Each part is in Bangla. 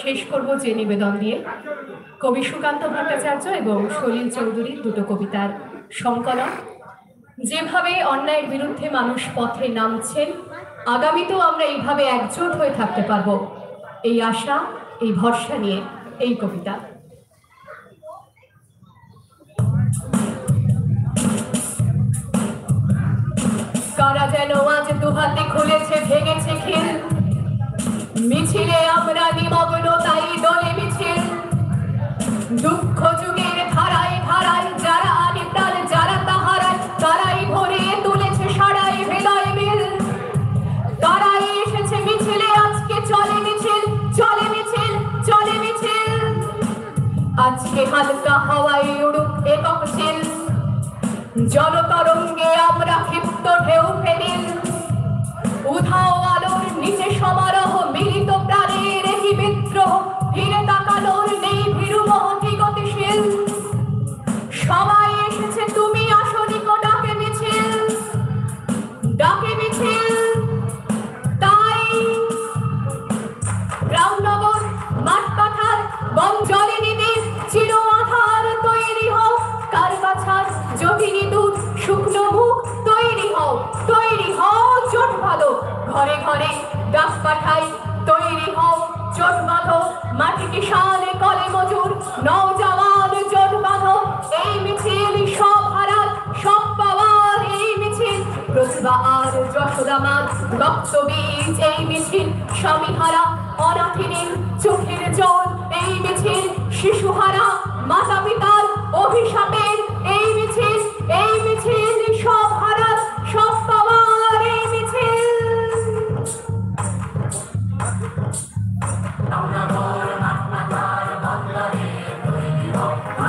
শেষ করব যে নিবেদন দিয়ে কবি সুকান্ত ভট্টাচার্য এবং সলিল চৌধুরীর দুটো কবিতার সংকলন। যেভাবে অন্যায়ের বিরুদ্ধে মানুষ পথে নামছেন, আগামীতেও আমরা এইভাবে একজোট হয়ে থাকতে পারবো, এই আশা, এই ভরসা নিয়ে এই কবিতা। কারা যেন আজ দুহাতে খুলেছে, ভেঙেছে খিল, মিছিলে আমরা নিমগ্ন, তাই দলে মিছিল। দুঃখ যুগের ধারায় ধারায় যারা আনি প্রাণ, যারা তাহারায় তারাই ভরিয়ে তুলেছে সারাই হৃদয় মিল। তারাই এসেছে মিছিলে, আজকে চলে মিছিল, চলে মিছিল, চলে মিছিল। আজকে হালকা হাওয়ায় উড়ুক একক চিল, জনতরঙ্গে আমরা ক্ষিপ্ত ঢেউ ফেলিল। উধাও আলোর নিচে সমারোহ, মিলিত প্রাণের এই বিদ্রোহ, ফিরে তাকানোর নেই ভীরুমোহ কি গতিশীল। সবাই এসেছে, তুমি আসনিক, ডাকে মিছিল, ডাকে মিছিল। তাই রামনগর, মাঠ পাথার, বঞ্চলে নিবিড় চির আধার তৈরি হও, কার বাছার যোগিনী দুধ শুকনো মুখ তৈরি হও, তৈরি হও জোট বাঁধো। ঘরে ঘরে ডাক পাঠাই, তৈরি হও জোট বাঁধো। মাটি কিষানে কলে মজুর নওজওয়ান জোট বাঁধো। এই মিছিল সব হারার সব পাওয়ার, এই মিছিল প্রতিভা আর যশোদামার রক্ত বীজ। এই মিছিল স্বামীহারা অনাথিনীর চোখের জল, এই মিছিল শিশুহারা মাতা পিতার অভিশাপের। এই মিছিল, এই মিছিল সব হারার সব পাওয়ার, এই মিছিল।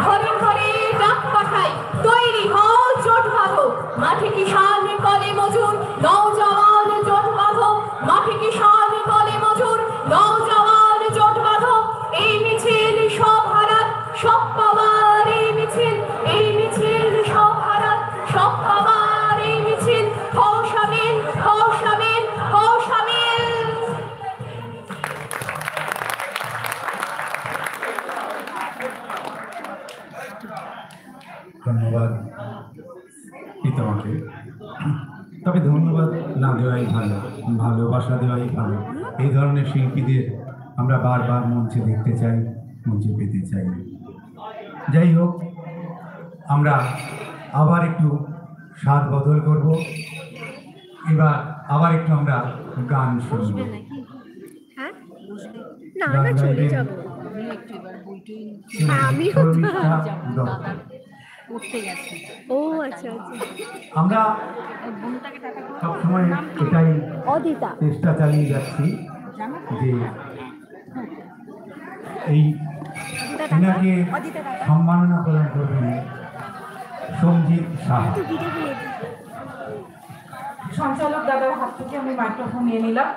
ঘরে ঘরে ডাক পাঠাই, তৈরি হও জোট বাঁধো। মাঠে কিষান কলে মজুর নওজওয়ান জোট বাঁধো। মাঠে কিষান কলে মজুর নওজওয়ান জোট বাঁধো। এই মিছিল সব হারার সব পাওয়ার, এই মিছিল, এই মিছিল সব হারার সব পাওয়ার, এই মিছিল। হও শামিল, হও শামিল, হও শামিল। ধন্যবাদ তোমাকে। তবে ধন্যবাদ না দেওয়াই ভালো, ভালোবাসা দেওয়াই ভালো। এই ধরনের শিল্পীদের আমরা বারবার মঞ্চে দেখতে চাই, মঞ্চে পেতে চাই। যাই হোক, আমরা আবার একটু স্বাদ বদল করব। এবার আবার একটু আমরা গান শুনব। আমরা সবসময় এটাই চেষ্টা চালিয়ে যাচ্ছি যে এই এনাকে সম্মাননা প্রদান করবেন সঞ্জিত সাহা। সঞ্চালক দাদার হাত থেকে আমি মাইক্রোফোন নিয়ে নিলাম,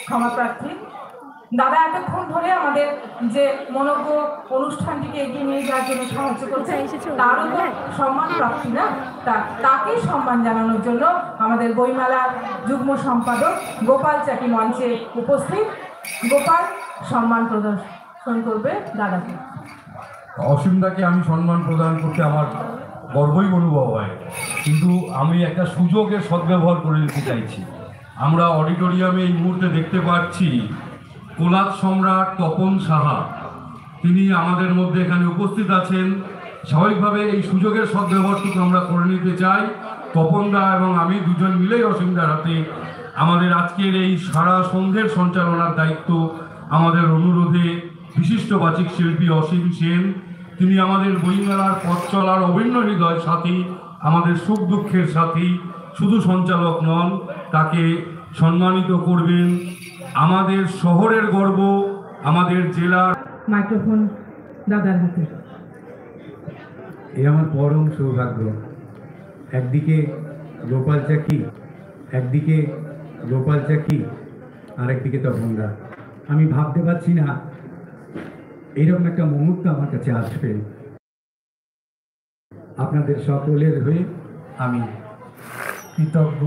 ক্ষমা প্রার্থী। দাদা এতক্ষণ ধরে আমাদের যে মনোজ্ঞ অনুষ্ঠানটিকে এগিয়ে নিয়ে যাওয়ার জন্য সাহায্য করছে, তারও তো সম্মান প্রাপ্তি না, তাকে সম্মান জানানোর জন্য আমাদের বইমেলার যুগ্ম সম্পাদক গোপাল চাকি মঞ্চে উপস্থিত। গোপাল সম্মান প্রদর্শন করবে দাদাকে। অসীমদাকে আমি সম্মান প্রদান করতে আমার গর্বই অনুভব হয়, কিন্তু আমি একটা সুযোগের সদ্ব্যবহার করে নিতে চাইছি। আমরা অডিটোরিয়ামে এই মুহূর্তে দেখতে পাচ্ছি কোলাত সম্রাট তপন সাহা, তিনি আমাদের মধ্যে এখানে উপস্থিত আছেন। স্বাভাবিকভাবে এই সুযোগের সদ্ব্যবহারটুকু আমরা করে নিতে চাই। তপনদা এবং আমি দুজন মিলেই অসীমদার হাতে আমাদের আজকের এই সারা সন্ধ্যের সঞ্চালনার দায়িত্ব আমাদের অনুরোধে বিশিষ্ট বাচিক শিল্পী অসীম সেন, তিনি আমাদের বইমেলার পথ চলার অভিন্ন হৃদয় সাথী, আমাদের সুখ দুঃখের সাথী, শুধু সঞ্চালক নন, তাকে সম্মানিত করবেন। আমাদের শহরের গর্ব, আমাদের জেলার। মাইক্রোফোন দাদার হাতে। এ আমার পরম সৌভাগ্য। একদিকে গোপাল চাকি, একদিকে গোপাল চাকি, আরেকদিকে তপনদা। আমি ভাবতে পারছি না এরকম একটা মুহূর্ত আমার কাছে আসবে। আপনাদের সকলের হয়ে আমি কৃতজ্ঞ।